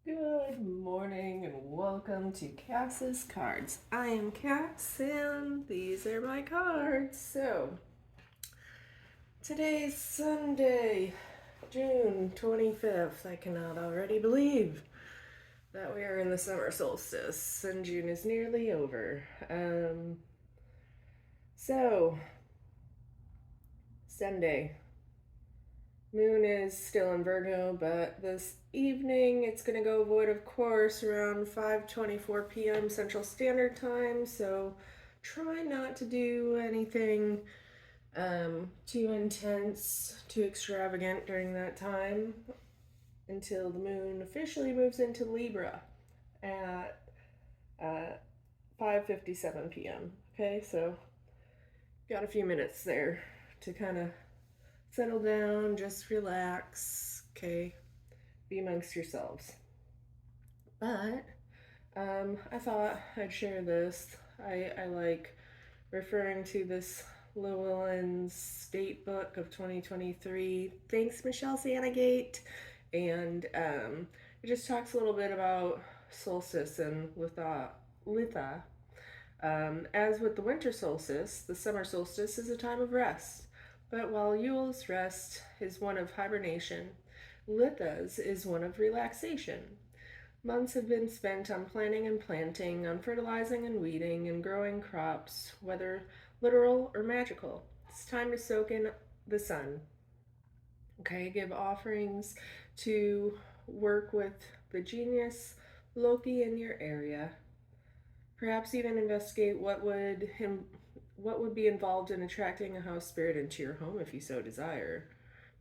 Good morning and welcome to Cass's Cards. I am Cass and these are my cards. So, today's Sunday, June 25th. I cannot already believe that we are in the summer solstice and June is nearly over. Sunday. Moon is still in Virgo, but this evening it's going to go void of course around 5:24 p.m. Central Standard Time, so try not to do anything too intense, too extravagant during that time until the moon officially moves into Libra at 5:57 p.m. Okay, so got a few minutes there to kind of settle down, just relax, okay? Be amongst yourselves. But I thought I'd share this. I like referring to this Llewellyn's State Book of 2023. Thanks, Michelle Sanagate. And it just talks a little bit about solstice and Litha. As with the winter solstice, the summer solstice is a time of rest. But while Yule's rest is one of hibernation, Litha's is one of relaxation. Months have been spent on planting and planting, on fertilizing and weeding, and growing crops, whether literal or magical. It's time to soak in the sun. Okay, give offerings to work with the genius Loki in your area. Perhaps even investigate what would be involved in attracting a house spirit into your home if you so desire.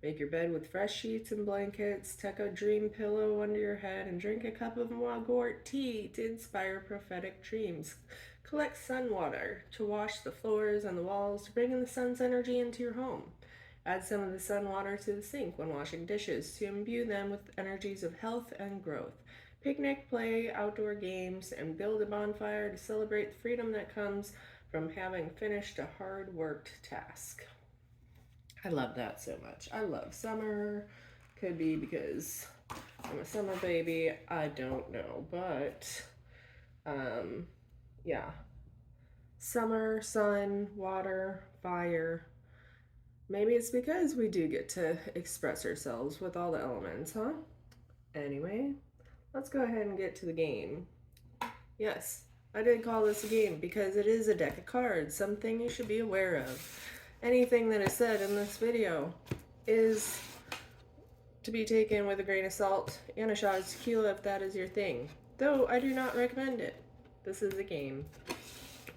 Make your bed with fresh sheets and blankets, tuck a dream pillow under your head, and drink a cup of Magort tea to inspire prophetic dreams. Collect sun water to wash the floors and the walls to bring in the sun's energy into your home. Add some of the sun water to the sink when washing dishes to imbue them with energies of health and growth. Picnic, play, outdoor games, and build a bonfire to celebrate the freedom that comes from having finished a hard-worked task. I love that so much. I love summer. Could be because I'm a summer baby. I don't know, but yeah. Summer, sun, water, fire. Maybe it's because we do get to express ourselves with all the elements, huh? Anyway, let's go ahead and get to the game. Yes, I did call this a game because it is a deck of cards, something you should be aware of. Anything that is said in this video is to be taken with a grain of salt and a shot of tequila if that is your thing. Though I do not recommend it. This is a game.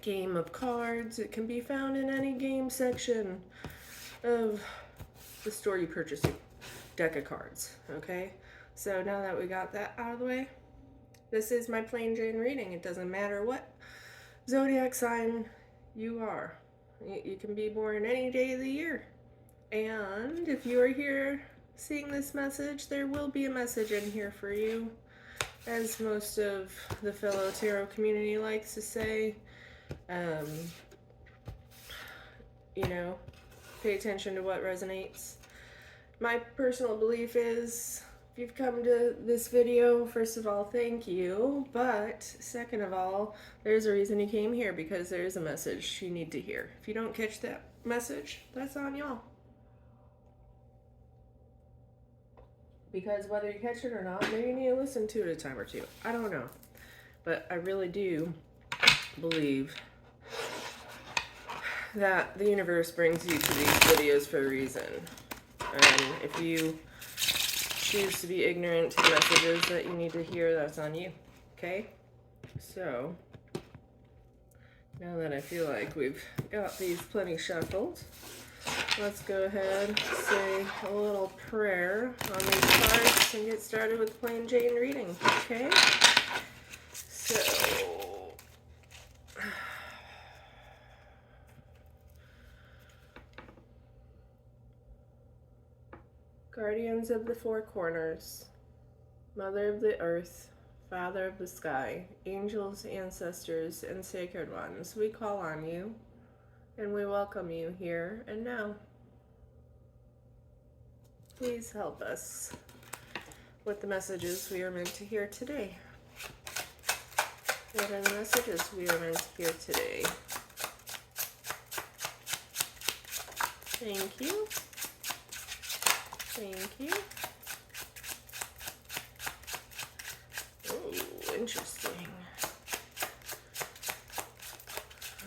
Game of cards. It can be found in any game section of the store you purchase a deck of cards. Okay? So now that we got that out of the way, this is my plain Jane reading. It doesn't matter what zodiac sign you are. You can be born any day of the year. And if you are here seeing this message, there will be a message in here for you. As most of the fellow tarot community likes to say, pay attention to what resonates. My personal belief is, if you've come to this video, first of all, thank you. But second of all, there's a reason you came here, because there is a message you need to hear. If you don't catch that message, that's on y'all. Because whether you catch it or not, maybe you need to listen to it a time or two. I don't know. But I really do believe that the universe brings you to these videos for a reason. And if you choose to be ignorant to the messages that you need to hear, that's on you. Okay? So, now that I feel like we've got these plenty shuffled, let's go ahead and say a little prayer on these cards and get started with the plain Jane reading. Okay? So, guardians of the four corners, mother of the earth, father of the sky, angels, ancestors, and sacred ones, we call on you, and we welcome you here and now. Please help us what the messages we are meant to hear today. What are the messages we are meant to hear today? Thank you. Thank you. Oh, interesting.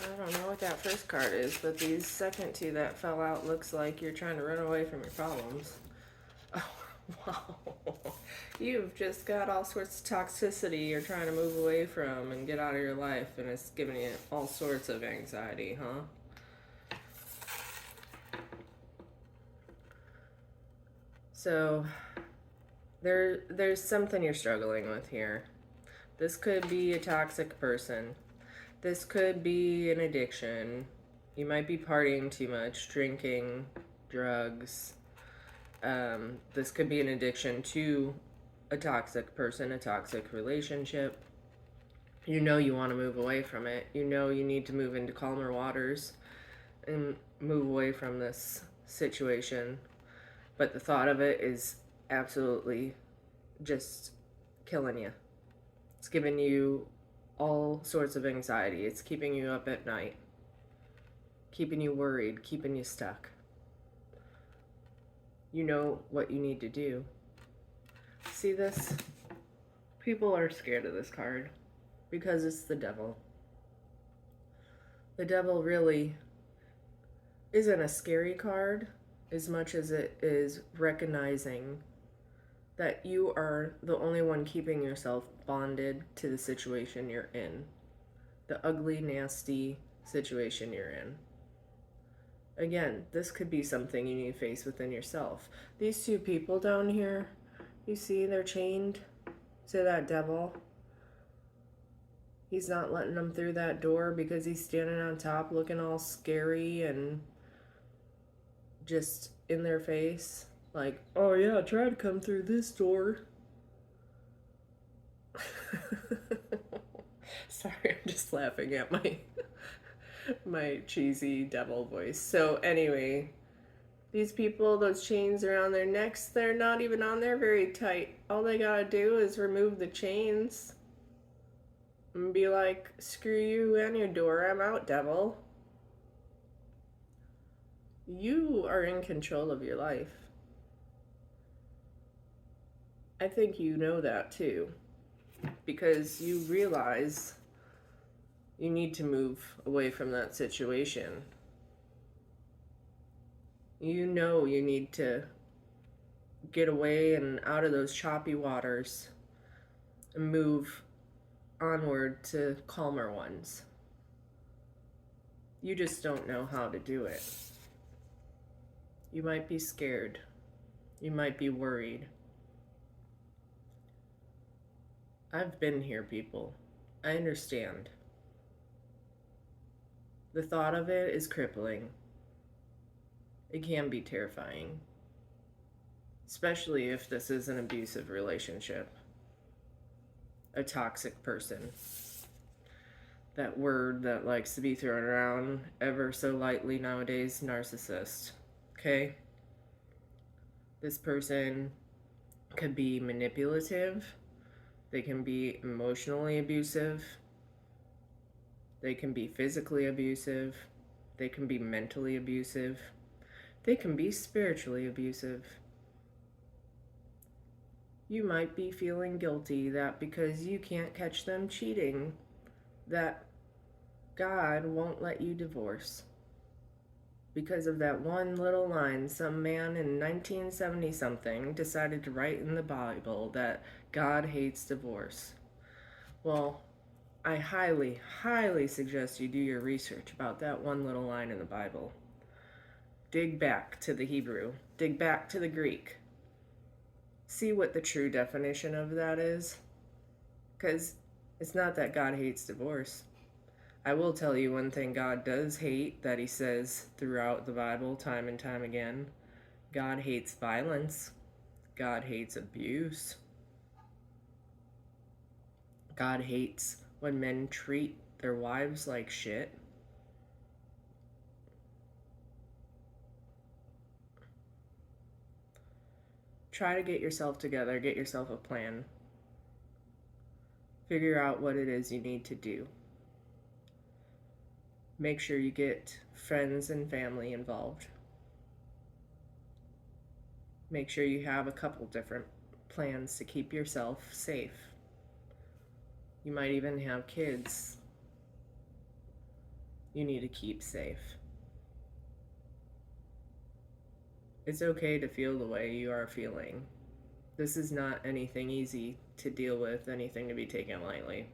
I don't know what that first card is, but these second two that fell out looks like you're trying to run away from your problems. Oh, wow. You've just got all sorts of toxicity you're trying to move away from and get out of your life, and it's giving you all sorts of anxiety, huh? So, there's something you're struggling with here. This could be a toxic person. This could be an addiction. You might be partying too much, drinking, drugs. This could be an addiction to a toxic person, a toxic relationship. You know you want to move away from it. You know you need to move into calmer waters and move away from this situation. But the thought of it is absolutely just killing you. It's giving you all sorts of anxiety. It's keeping you up at night, keeping you worried, keeping you stuck. You know what you need to do. See this? People are scared of this card because it's the devil. The devil really isn't a scary card as much as it is recognizing that you are the only one keeping yourself bonded to the situation you're in, the ugly, nasty situation you're in. Again, this could be something you need to face within yourself. These two people down here, you see they're chained to that devil. He's not letting them through that door because he's standing on top looking all scary and just in their face. Like, oh yeah, try to come through this door. Sorry, I'm just laughing at my cheesy devil voice. So anyway, these people, those chains around their necks, they're not even on there very tight. All they gotta do is remove the chains and be like, screw you and your door, I'm out, devil. You are in control of your life. I think you know that too, because you realize you need to move away from that situation. You know you need to get away and out of those choppy waters and move onward to calmer ones. You just don't know how to do it. You might be scared. You might be worried. I've been here, people. I understand. The thought of it is crippling. It can be terrifying, especially if this is an abusive relationship, a toxic person. That word that likes to be thrown around ever so lightly nowadays, narcissist. Okay? This person could be manipulative. They can be emotionally abusive. They can be physically abusive. They can be mentally abusive. They can be spiritually abusive. You might be feeling guilty that because you can't catch them cheating, that God won't let you divorce. Because of that one little line some man in 1970 something decided to write in the Bible that God hates divorce. Well, I highly, highly suggest you do your research about that one little line in the Bible. Dig back to the Hebrew. Dig back to the Greek. See what the true definition of that is. Because it's not that God hates divorce. I will tell you one thing God does hate that he says throughout the Bible time and time again. God hates violence. God hates abuse. God hates when men treat their wives like shit. Try to get yourself together, get yourself a plan. Figure out what it is you need to do. Make sure you get friends and family involved. Make sure you have a couple different plans to keep yourself safe. You might even have kids you need to keep safe. It's okay to feel the way you are feeling. This is not anything easy to deal with, anything to be taken lightly.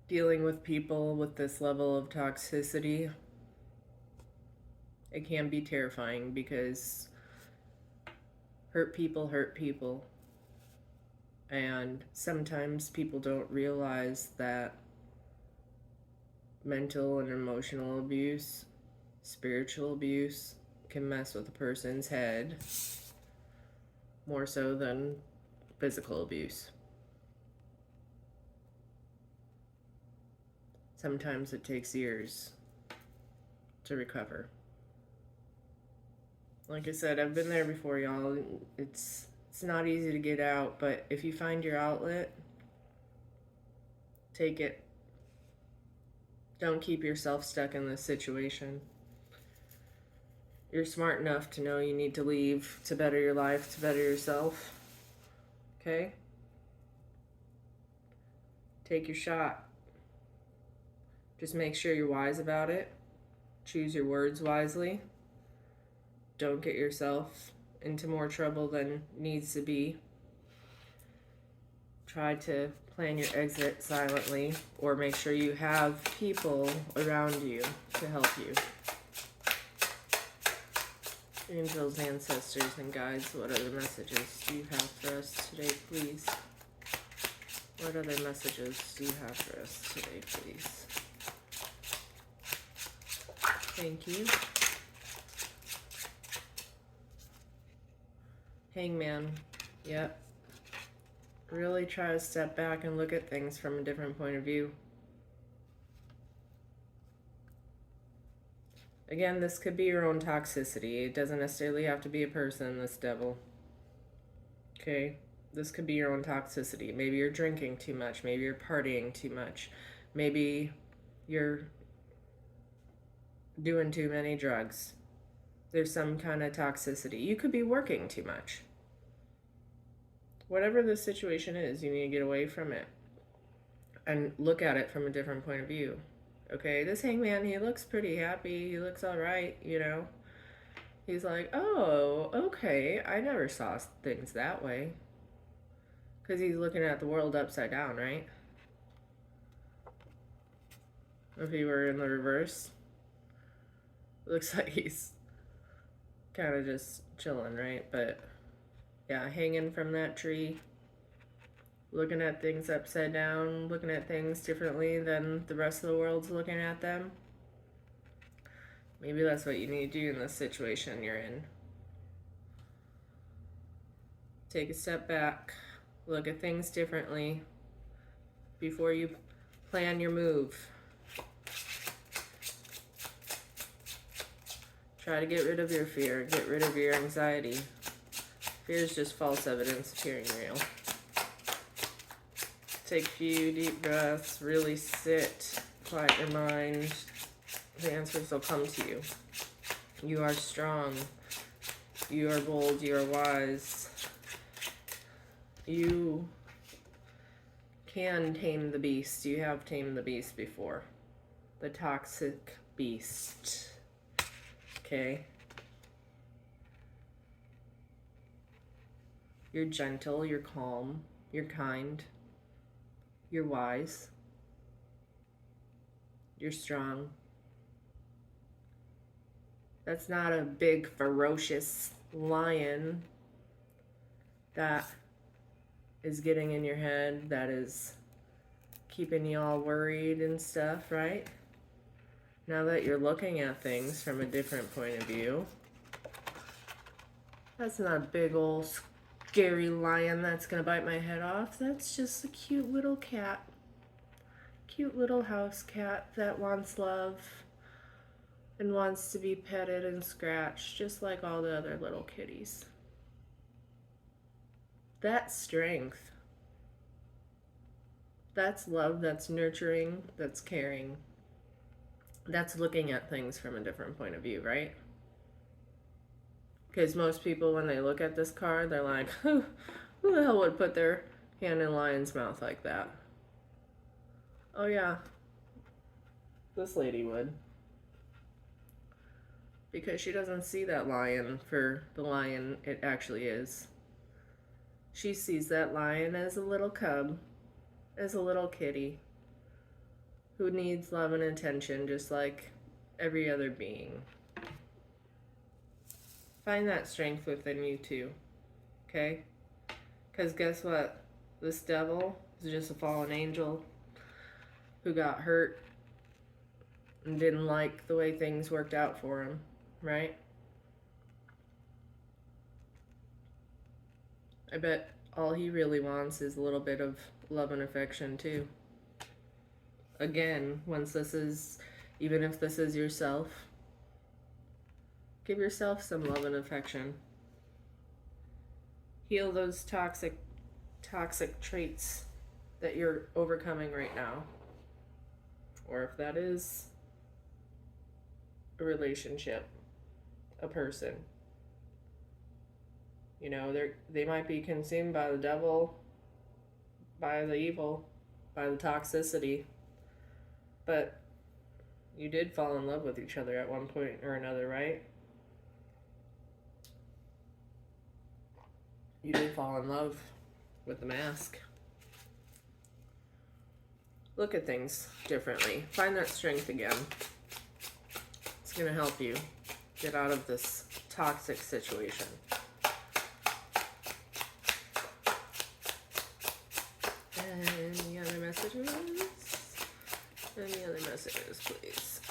Dealing with people with this level of toxicity, it can be terrifying because hurt people. And sometimes people don't realize that mental and emotional abuse, spiritual abuse can mess with a person's head more so than physical abuse. Sometimes it takes years to recover. Like I said, I've been there before, y'all. It's not easy to get out, but if you find your outlet, take it. Don't keep yourself stuck in this situation. You're smart enough to know you need to leave to better your life, to better yourself. Okay? Take your shot. Just make sure you're wise about it. Choose your words wisely. Don't get yourself into more trouble than needs to be. Try to plan your exit silently, or make sure you have people around you to help you. Angels, ancestors, and guides, what other messages do you have for us today, please? What other messages do you have for us today, please? Thank you. Hangman. Yep. Really try to step back and look at things from a different point of view. Again, this could be your own toxicity. It doesn't necessarily have to be a person, this devil. Okay? This could be your own toxicity. Maybe you're drinking too much. Maybe you're partying too much. Maybe you're doing too many drugs. There's some kind of toxicity. You could be working too much. Whatever the situation is, you need to get away from it and look at it from a different point of view. Okay, this hangman, he looks pretty happy. He looks all right, you know. He's like, oh, okay, I never saw things that way. Because he's looking at the world upside down, right? If he were in the reverse, looks like he's kind of just chilling, right? But yeah, hanging from that tree, looking at things upside down, looking at things differently than the rest of the world's looking at them. Maybe that's what you need to do in this situation you're in. Take a step back, look at things differently before you plan your move. Try to get rid of your fear, get rid of your anxiety. Fear is just false evidence appearing real. Take a few deep breaths, really sit, quiet your mind. The answers will come to you. You are strong. You are bold. You are wise. You can tame the beast. You have tamed the beast before. The toxic beast. Okay? You're gentle, you're calm, you're kind, you're wise, you're strong. That's not a big, ferocious lion that is getting in your head, that is keeping you all worried and stuff, right? Now that you're looking at things from a different point of view, that's not a big old scary lion that's gonna bite my head off. That's just a cute little cat. Cute little house cat that wants love. and wants to be petted and scratched just like all the other little kitties. That's strength. That's love, that's nurturing, that's caring. That's looking at things from a different point of view, right? Because most people, when they look at this card, they're like, who the hell would put their hand in lion's mouth like that? Oh, yeah, this lady would. Because she doesn't see that lion for the lion it actually is. She sees that lion as a little cub, as a little kitty who needs love and attention just like every other being. Find that strength within you too, okay? Because guess what? This devil is just a fallen angel who got hurt and didn't like the way things worked out for him, right? I bet all he really wants is a little bit of love and affection too. Again, even if this is yourself, give yourself some love and affection. Heal those toxic traits that you're overcoming right now. Or if that is a relationship, a person. You know, they might be consumed by the devil, by the evil, by the toxicity. But you did fall in love with each other at one point or another, right? You did fall in love with the mask. Look at things differently. Find that strength again. It's going to help you get out of this toxic situation. Any other messages? Any other messages, please?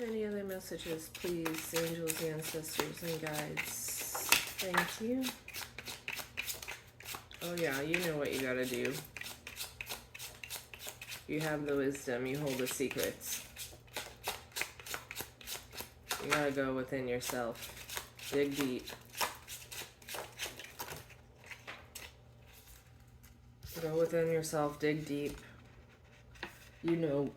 Any other messages, please, angels, ancestors, and guides? Thank you. Oh yeah, you know what you gotta do. You have the wisdom, you hold the secrets. You gotta go within yourself. Dig deep. Go within yourself, dig deep. You know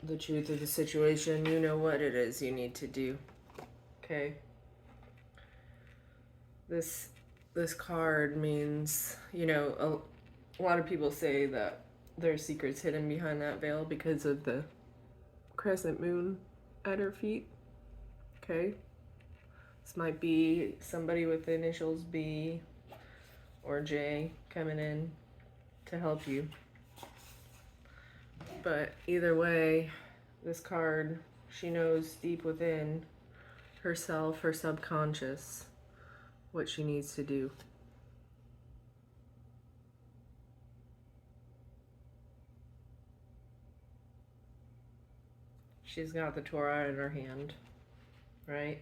the truth of the situation. You know what it is you need to do. Okay? This card means, you know, a lot of people say that there are secrets hidden behind that veil because of the crescent moon at her feet. Okay? This might be somebody with the initials B or J coming in to help you. But either way, this card, she knows deep within herself, her subconscious, what she needs to do. She's got the Torah in her hand, right?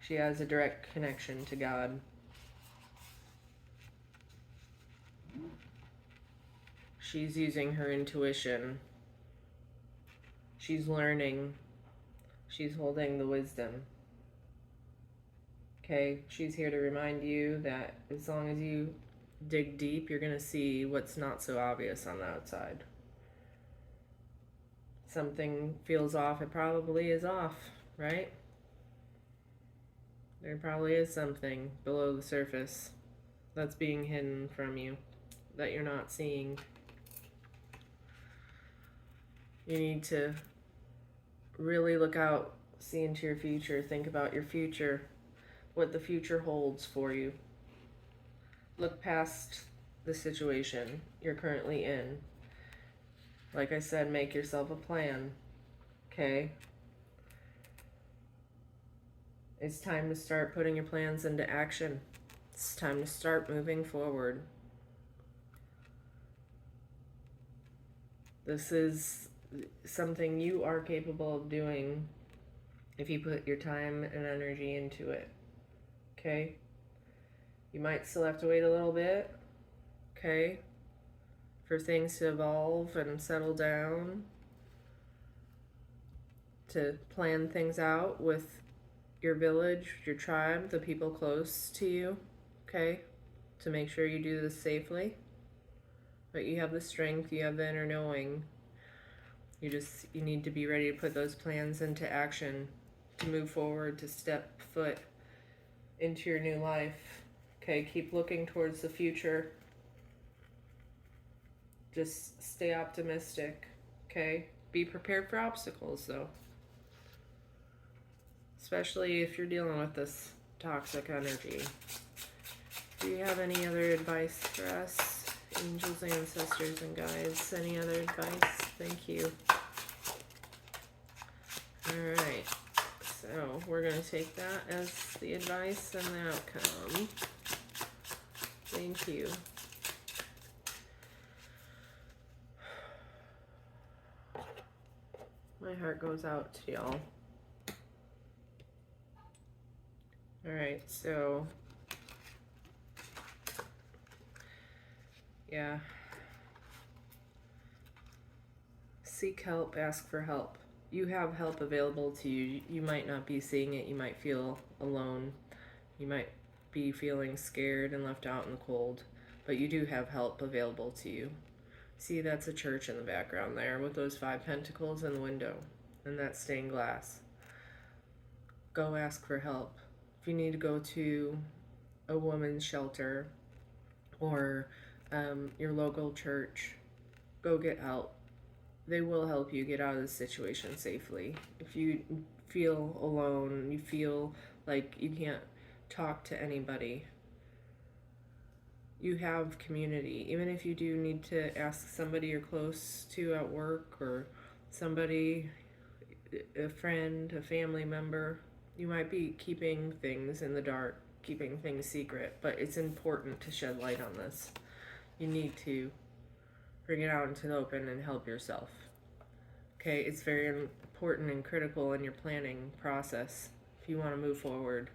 She has a direct connection to God. She's using her intuition. She's learning. She's holding the wisdom. Okay, she's here to remind you that as long as you dig deep, you're going to see what's not so obvious on the outside. Something feels off, it probably is off, right? There probably is something below the surface that's being hidden from you that you're not seeing. You need to really look out, see into your future, think about your future, what the future holds for you. Look past the situation you're currently in. Like I said, make yourself a plan, okay? It's time to start putting your plans into action. It's time to start moving forward. This is something you are capable of doing if you put your time and energy into it, okay? You might still have to wait a little bit, okay, for things to evolve and settle down, to plan things out with your village, your tribe, the people close to you, okay? To make sure you do this safely. But you have the strength, you have the inner knowing. You need to be ready to put those plans into action, to move forward, to step foot into your new life. Okay, keep looking towards the future. Just stay optimistic, okay? Be prepared for obstacles, though. Especially if you're dealing with this toxic energy. Do you have any other advice for us, angels, ancestors, and guides? Any other advice? Thank you. Alright, so we're going to take that as the advice and the outcome. Thank you. My heart goes out to y'all. Alright, so yeah. Seek help, ask for help. You have help available to you. You might not be seeing it. You might feel alone. You might be feeling scared and left out in the cold. But you do have help available to you. See, that's a church in the background there with those 5 pentacles in the window and that stained glass. Go ask for help. If you need to go to a woman's shelter or your local church, go get help. They will help you get out of this situation safely. If you feel alone, you feel like you can't talk to anybody, you have community. Even if you do need to ask somebody you're close to at work or somebody, a friend, a family member, you might be keeping things in the dark, keeping things secret, but it's important to shed light on this. You need to bring it out into the open and help yourself. Okay, it's very important and critical in your planning process if you want to move forward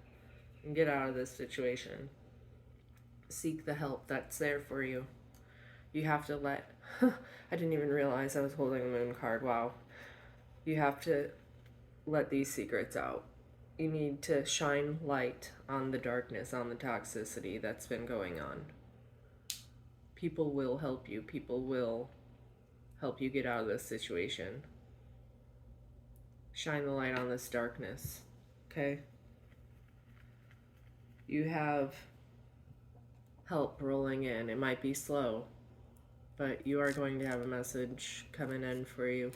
and get out of this situation. Seek the help that's there for you. You have to let... I didn't even realize I was holding a moon card. Wow. You have to let these secrets out. You need to shine light on the darkness, on the toxicity that's been going on. People will help you. People will help you get out of this situation. Shine the light on this darkness, okay? You have help rolling in. It might be slow, but you are going to have a message coming in for you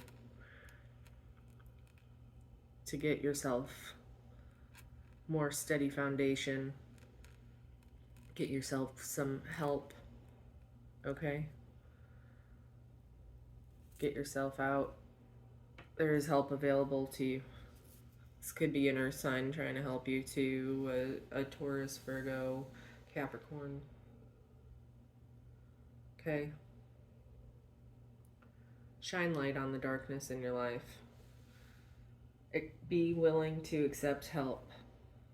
to get yourself more steady foundation. Get yourself some help, okay? Get yourself out. There is help available to you. This could be an earth sign trying to help you too, a Taurus, Virgo, Capricorn. Okay? Shine light on the darkness in your life. Be willing to accept help.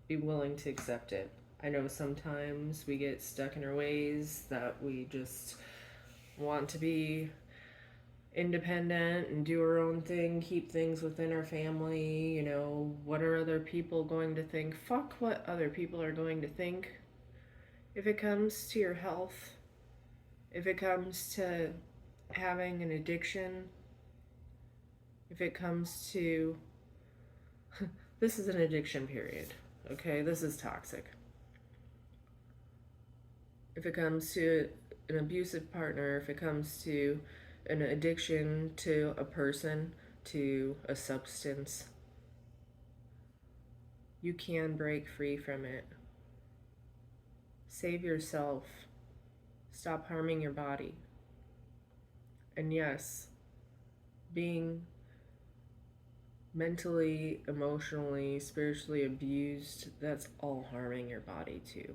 Be willing to accept it. I know sometimes we get stuck in our ways, that we just want to be independent and do our own thing, keep things within our family. You know, what are other people going to think? Fuck what other people are going to think. If it comes to your health, if it comes to having an addiction, if it comes to... this is an addiction period, okay? This is toxic. If it comes to an abusive partner, if it comes to an addiction to a person, to a substance, you can break free from it. Save yourself. Stop harming your body. And yes, being mentally, emotionally, spiritually abused, that's all harming your body too.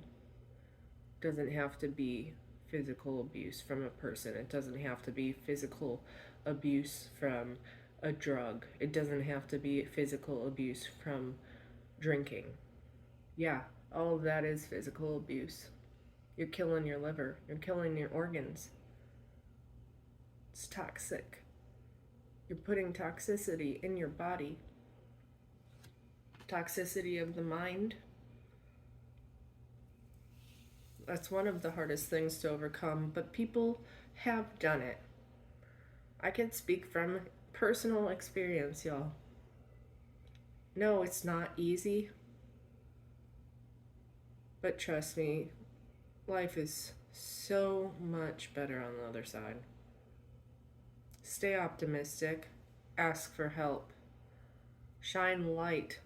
Doesn't have to be physical abuse from a person. It doesn't have to be physical abuse from a drug. It doesn't have to be physical abuse from drinking. Yeah, all of that is physical abuse. You're killing your liver. You're killing your organs. It's toxic. You're putting toxicity in your body. Toxicity of the mind. That's one of the hardest things to overcome, but people have done it. I can speak from personal experience, y'all. No, it's not easy. But trust me, life is so much better on the other side. Stay optimistic. Ask for help. Shine light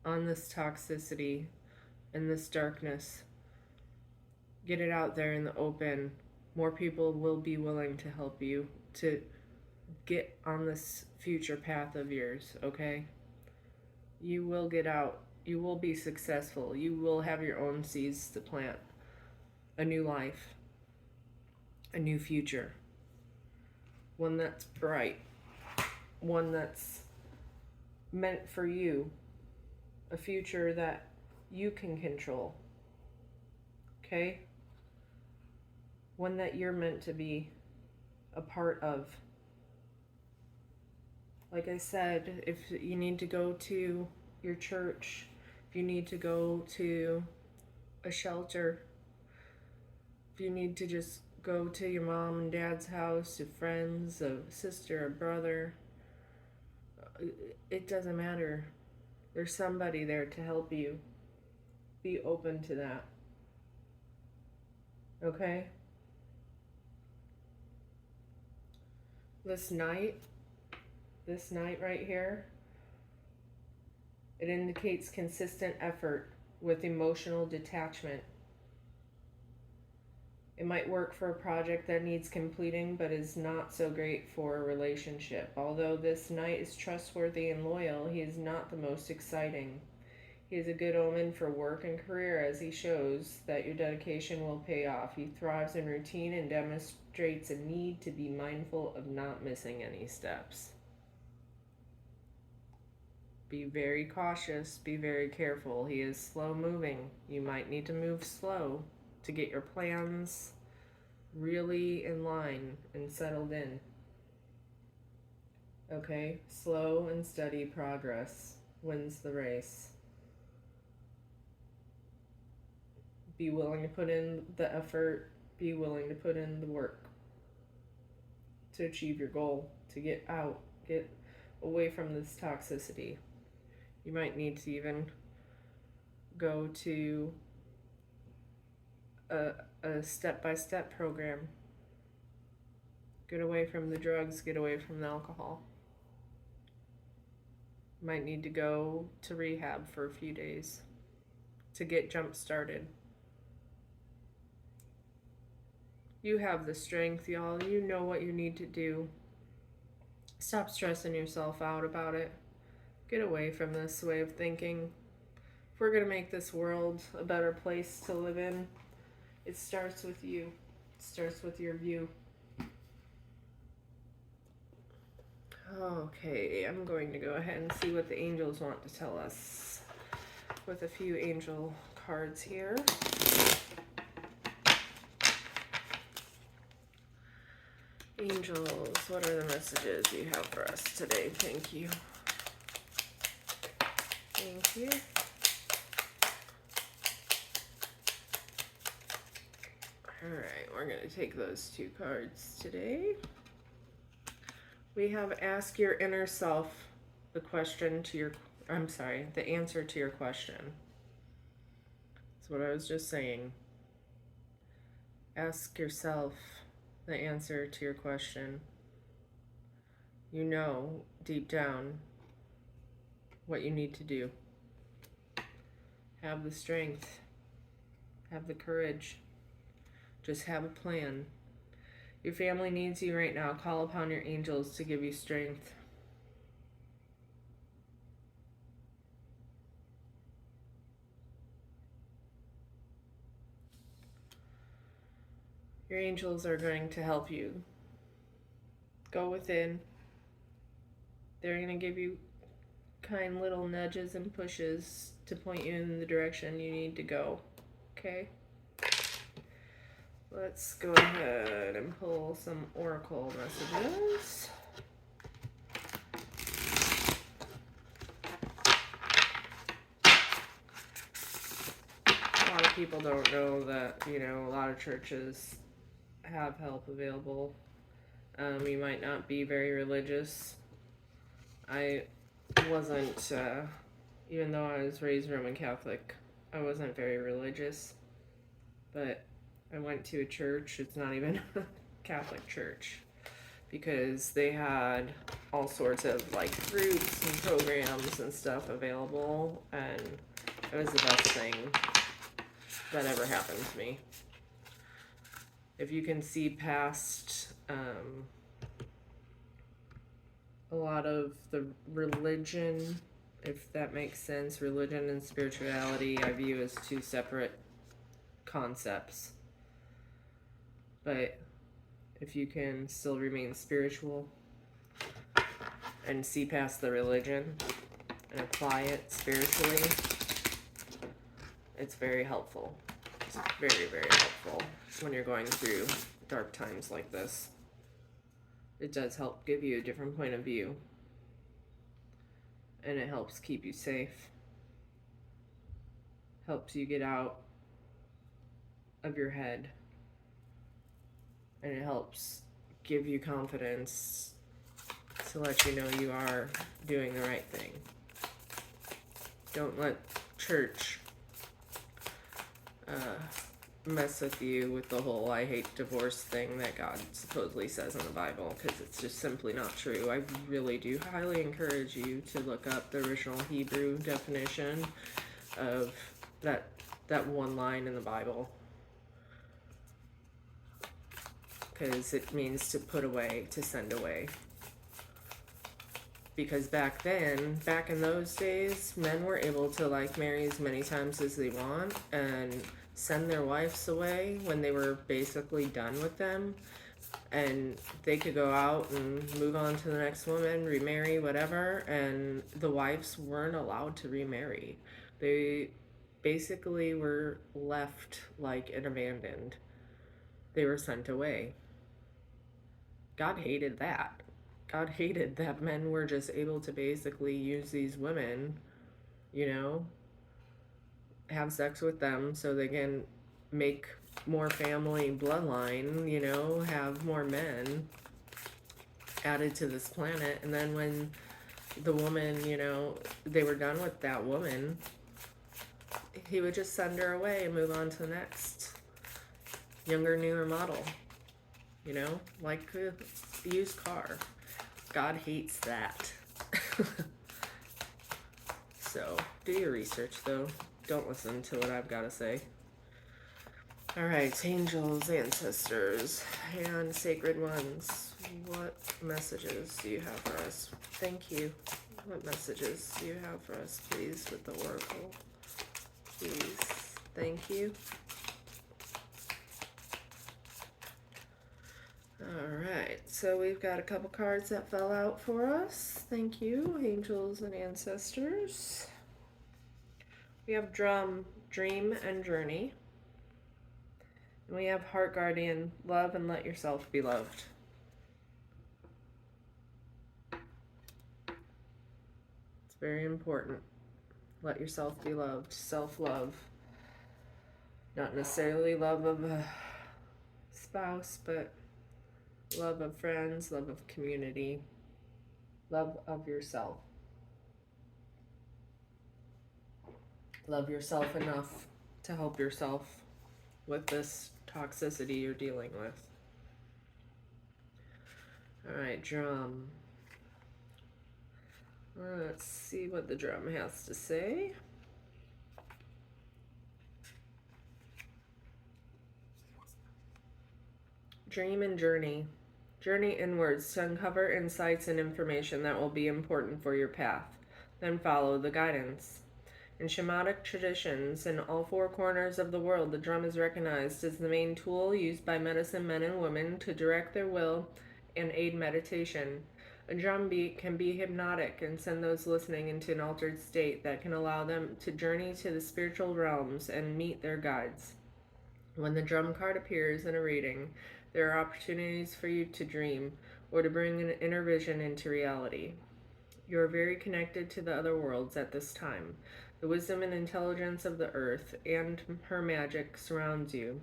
on this toxicity and this darkness. Get it out there in the open. More people will be willing to help you to get on this future path of yours, okay? You will get out. You will be successful. You will have your own seeds to plant. A new life. A new future. One that's bright. One that's meant for you. A future that you can control. Okay? One that you're meant to be a part of. Like I said, if you need to go to your church, if you need to go to a shelter, if you need to just go to your mom and dad's house, to friends, a sister, a brother, it doesn't matter. There's somebody there to help you. Be open to that. Okay? This night right here, it indicates consistent effort with emotional detachment. It might work for a project that needs completing, but is not so great for a relationship. Although this knight is trustworthy and loyal, he is not the most exciting. He is a good omen for work and career, as he shows that your dedication will pay off. He thrives in routine and demonstrates a need to be mindful of not missing any steps. Be very cautious, be very careful. He is slow moving. You might need to move slow to get your plans really in line and settled in. Okay? Slow and steady progress wins the race. Be willing to put in the effort, be willing to put in the work to achieve your goal, to get away from this toxicity. You might need to even go to a step-by-step program. Get away from the drugs, get away from the alcohol. Might need to go to rehab for a few days to get jump-started. You have the strength, y'all. You know what you need to do. Stop stressing yourself out about it. Get away from this way of thinking. If we're going to make this world a better place to live in, it starts with you. It starts with your view. Okay, I'm going to go ahead and see what the angels want to tell us with a few angel cards here. Angels, what are the messages you have for us today? Thank you. Thank you. Alright, we're going to take those two cards today. We have ask your inner self the answer to your question. That's what I was just saying. Ask yourself the answer to your question. You know deep down what you need to do. Have the strength. Have the courage. Just have a plan. Your family needs you right now. Call upon your angels to give you strength. Your angels are going to help you. Go within. They're going to give you kind little nudges and pushes to point you in the direction you need to go. Okay? Let's go ahead and pull some oracle messages. A lot of people don't know that, a lot of churches have help available. You might not be very religious. I wasn't, even though I was raised Roman Catholic, I wasn't very religious. But I went to a church, it's not even a Catholic church, because they had all sorts of like groups and programs and stuff available, and it was the best thing that ever happened to me. If you can see past a lot of the religion, if that makes sense, religion and spirituality I view as two separate concepts. But if you can still remain spiritual and see past the religion and apply it spiritually, it's very helpful. It's very, very helpful when you're going through dark times like this. It does help give you a different point of view, and it helps keep you safe, helps you get out of your head, and it helps give you confidence to let you know you are doing the right thing. Don't let church mess with you with the whole I hate divorce thing that God supposedly says in the Bible, because it's just simply not true. I really do highly encourage you to look up the original Hebrew definition of that one line in the Bible, because it means to put away, to send away. Because back in those days, men were able to like marry as many times as they want and send their wives away when they were basically done with them, and they could go out and move on to the next woman, remarry, whatever, and the wives weren't allowed to remarry. They basically were left like and abandoned. They were sent away. God hated that. God hated that men were just able to basically use these women, have sex with them so they can make more family bloodline, have more men added to this planet. And then when the woman, they were done with that woman, he would just send her away and move on to the next younger, newer model, like a used car. God hates that. So do your research, though. Don't listen to what I've got to say. All right, angels, ancestors, and sacred ones, what messages do you have for us? Thank you. What messages do you have for us, please, with the oracle? Please. Thank you. All right, so we've got a couple cards that fell out for us. Thank you, angels and ancestors. We have dream and journey. And we have heart guardian, love and let yourself be loved. It's very important. Let yourself be loved. Self-love. Not necessarily love of a spouse, but love of friends, love of community, love of yourself. Love yourself enough to help yourself with this toxicity you're dealing with. All right, drum. Let's see what the drum has to say. Dream and journey. Journey inwards to uncover insights and information that will be important for your path. Then follow the guidance. In shamanic traditions, in all four corners of the world, the drum is recognized as the main tool used by medicine men and women to direct their will and aid meditation. A drum beat can be hypnotic and send those listening into an altered state that can allow them to journey to the spiritual realms and meet their guides. When the drum card appears in a reading, there are opportunities for you to dream or to bring an inner vision into reality. You are very connected to the other worlds at this time. The wisdom and intelligence of the earth and her magic surrounds you.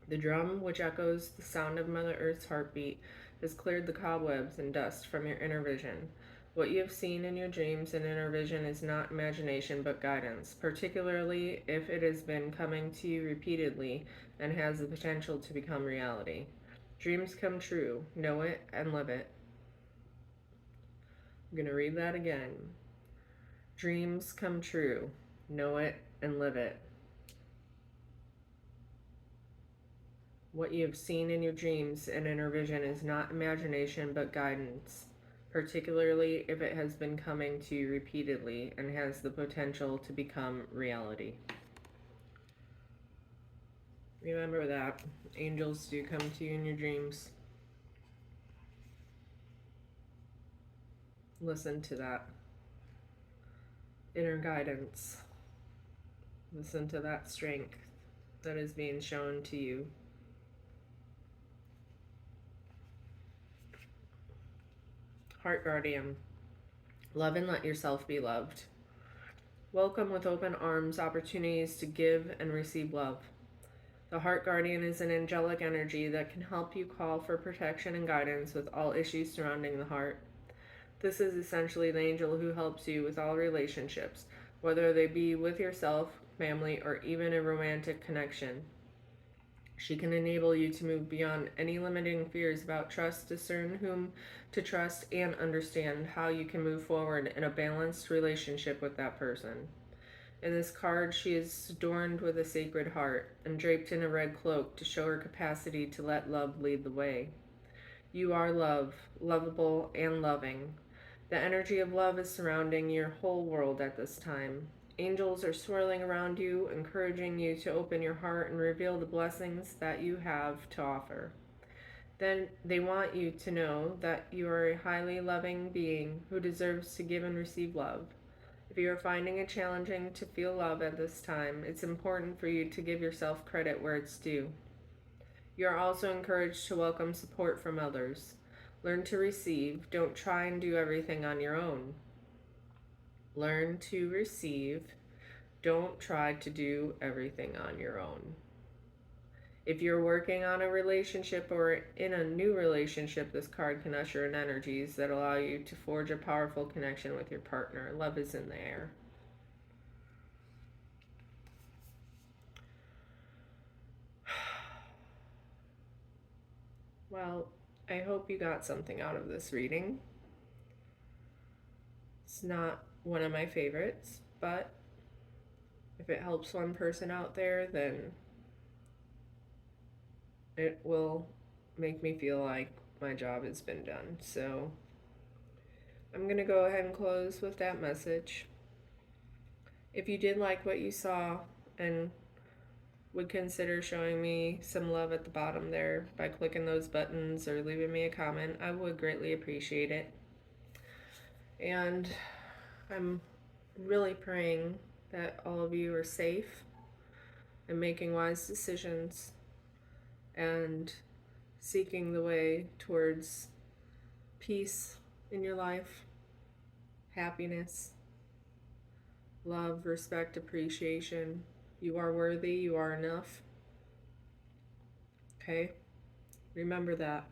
The drum, which echoes the sound of Mother Earth's heartbeat, has cleared the cobwebs and dust from your inner vision. What you have seen in your dreams and inner vision is not imagination but guidance, particularly if it has been coming to you repeatedly and has the potential to become reality. Dreams come true. Know it and live it. I'm going to read that again. Dreams come true. Know it and live it. What you have seen in your dreams and inner vision is not imagination but guidance, particularly if it has been coming to you repeatedly and has the potential to become reality. Remember that. Angels do come to you in your dreams. Listen to that inner guidance. Listen to that strength that is being shown to you. Heart Guardian. Love and let yourself be loved. Welcome with open arms opportunities to give and receive love. The Heart Guardian is an angelic energy that can help you call for protection and guidance with all issues surrounding the heart. This is essentially the angel who helps you with all relationships, whether they be with yourself, family, or even a romantic connection. She can enable you to move beyond any limiting fears about trust, discern whom to trust, and understand how you can move forward in a balanced relationship with that person. In this card, she is adorned with a sacred heart and draped in a red cloak to show her capacity to let love lead the way. You are love, lovable and loving. The energy of love is surrounding your whole world at this time. Angels are swirling around you, encouraging you to open your heart and reveal the blessings that you have to offer. Then they want you to know that you are a highly loving being who deserves to give and receive love. If you are finding it challenging to feel love at this time, it's important for you to give yourself credit where it's due. You are also encouraged to welcome support from others. Learn to receive. Don't try and do everything on your own. Learn to receive. Don't try to do everything on your own. If you're working on a relationship or in a new relationship, this card can usher in energies that allow you to forge a powerful connection with your partner. Love is in the air. Well, I hope you got something out of this reading. It's not one of my favorites, but if it helps one person out there, then it will make me feel like my job has been done. So I'm going to go ahead and close with that message. If you did like what you saw and would consider showing me some love at the bottom there by clicking those buttons or leaving me a comment, I would greatly appreciate it. And I'm really praying that all of you are safe and making wise decisions and seeking the way towards peace in your life, happiness, love, respect, appreciation. You are worthy, you are enough. Okay? Remember that.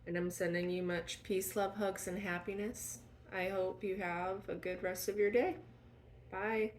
And I'm sending you much peace, love, hugs, and happiness. I hope you have a good rest of your day. Bye.